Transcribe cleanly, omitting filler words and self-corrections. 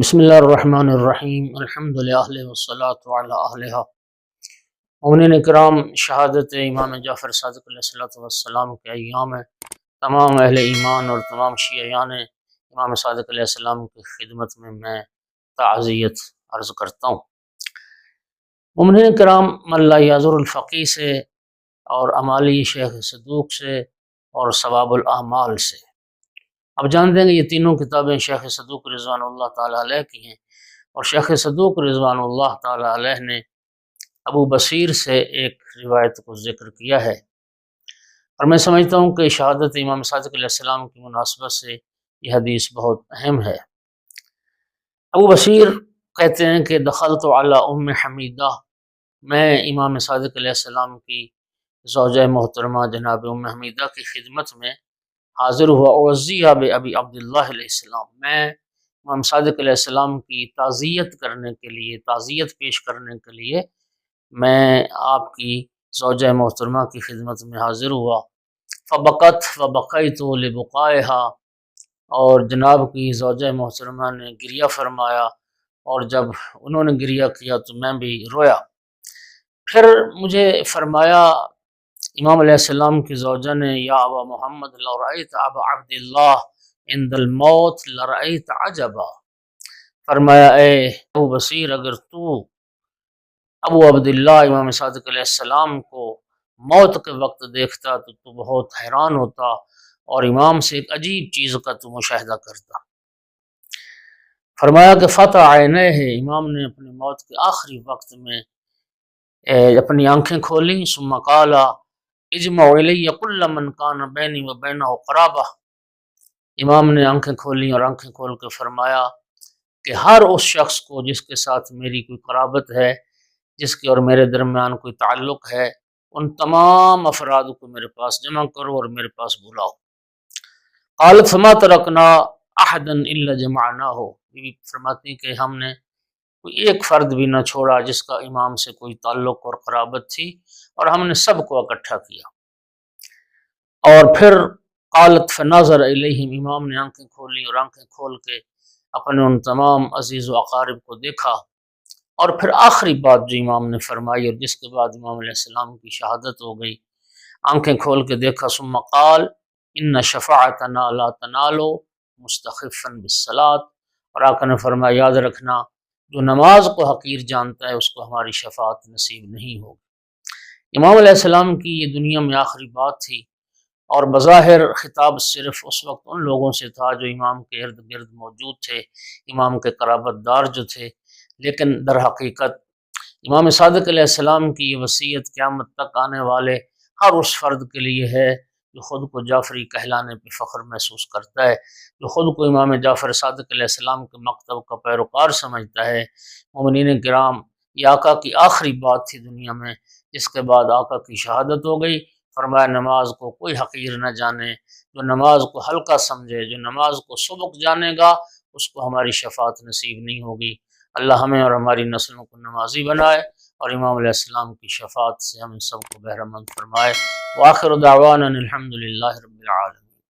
بسم اللہ الرحمن الرحیم الحمد للہ والصلاة علی اہلہا۔ مومنین کرام، شہادت امام جعفر صادق علیہ السلام کے ایام ہے۔ تمام اہل ایمان اور تمام شیعیان امام صادق علیہ السلام کی خدمت میں تعزیت عرض کرتا ہوں۔ مومنین کرام، من لا یعذر الفقی سے اور امالی شیخ صدوق سے اور ثواب الاعمال سے، اب جان دیں گے یہ تینوں کتابیں شیخ صدوق رضوان اللہ تعالیٰ علیہ کی ہیں، اور شیخ صدوق رضوان اللہ تعالیٰ علیہ نے ابو بصیر سے ایک روایت کو ذکر کیا ہے، اور میں سمجھتا ہوں کہ شہادت امام صادق علیہ السلام کی مناسبت سے یہ حدیث بہت اہم ہے۔ ابو بصیر کہتے ہیں کہ دخلت علی ام حمیدہ، میں امام صادق علیہ السلام کی زوجہ محترمہ جناب ام حمیدہ کی خدمت میں حاضر ہوا، اوزیہ بابی عبداللہ علیہ السلام، میں امام صادق علیہ السلام کی تعزیت کرنے کے لیے، تعزیت پیش کرنے کے لیے میں آپ کی زوجہ محترمہ کی خدمت میں حاضر ہوا۔ فبقت فبقیت لبقائها، اور جناب کی زوجہ محترمہ نے گریہ فرمایا، اور جب انہوں نے گریہ کیا تو میں بھی رویا۔ پھر مجھے فرمایا امام علیہ السلام کی زوجہ نے، یا ابا محمد لرأیت ابا عبداللہ عند الموت لرأیت عجبا، فرمایا اے ابو بصیر، اگر تو ابو عبداللہ امام صادق علیہ السلام کو موت کے وقت دیکھتا تو بہت حیران ہوتا، اور امام سے ایک عجیب چیز کا تو مشاہدہ کرتا۔ فرمایا کہ فتح عینیہ، امام نے اپنی موت کے آخری وقت میں اپنی آنکھیں کھولیں، ثم قال اجمع الی کل من کان بینی و بینہ قرابہ، امام نے آنکھیں کھولیں اور آنکھیں کھول کے فرمایا کہ ہر اس شخص کو جس کے ساتھ میری کوئی قرابت ہے، جس کے اور میرے درمیان کوئی تعلق ہے، ان تمام افراد کو میرے پاس جمع کرو اور میرے پاس بلاؤ۔ قالت فما ترکنا احدا الا جمعناہ، بیوی فرماتی کہ ہم نے کوئی ایک فرد بھی نہ چھوڑا جس کا امام سے کوئی تعلق اور قرابت تھی، اور ہم نے سب کو اکٹھا کیا۔ اور پھر قالت فنظر الیہم، امام نے آنکھیں کھولی اور آنکھیں کھول کے اپنے ان تمام عزیز و اقارب کو دیکھا، اور پھر آخری بات جو امام نے فرمائی اور جس کے بعد امام علیہ السلام کی شہادت ہو گئی، آنکھیں کھول کے دیکھا، ثم قال ان شفاعتنا لا تنال مستخفا بالصلاۃ، اور آقا نے فرمایا یاد رکھنا جو نماز کو حقیر جانتا ہے اس کو ہماری شفاعت نصیب نہیں ہوگی۔ امام علیہ السلام کی یہ دنیا میں آخری بات تھی، اور بظاہر خطاب صرف اس وقت ان لوگوں سے تھا جو امام کے ارد گرد موجود تھے، امام کے قرابت دار جو تھے، لیکن در حقیقت امام صادق علیہ السلام کی یہ وصیت قیامت تک آنے والے ہر اس فرد کے لیے ہے جو خود کو جعفری کہلانے پہ فخر محسوس کرتا ہے، جو خود کو امام جعفر صادق علیہ السلام کے مکتب کا پیروکار سمجھتا ہے۔ مومنین کرام، یہ آقا کی آخری بات تھی دنیا میں، جس کے بعد آقا کی شہادت ہو گئی۔ فرمایا نماز کو کوئی حقیر نہ جانے، جو نماز کو ہلکا سمجھے، جو نماز کو سبک جانے گا، اس کو ہماری شفاعت نصیب نہیں ہوگی۔ اللہ ہمیں اور ہماری نسلوں کو نمازی بنائے، اور امام علیہ السلام کی شفاعت سے ہم سب کو بہرہ مند فرمائے۔ وآخر دعوانا الحمد للہ رب العالمین۔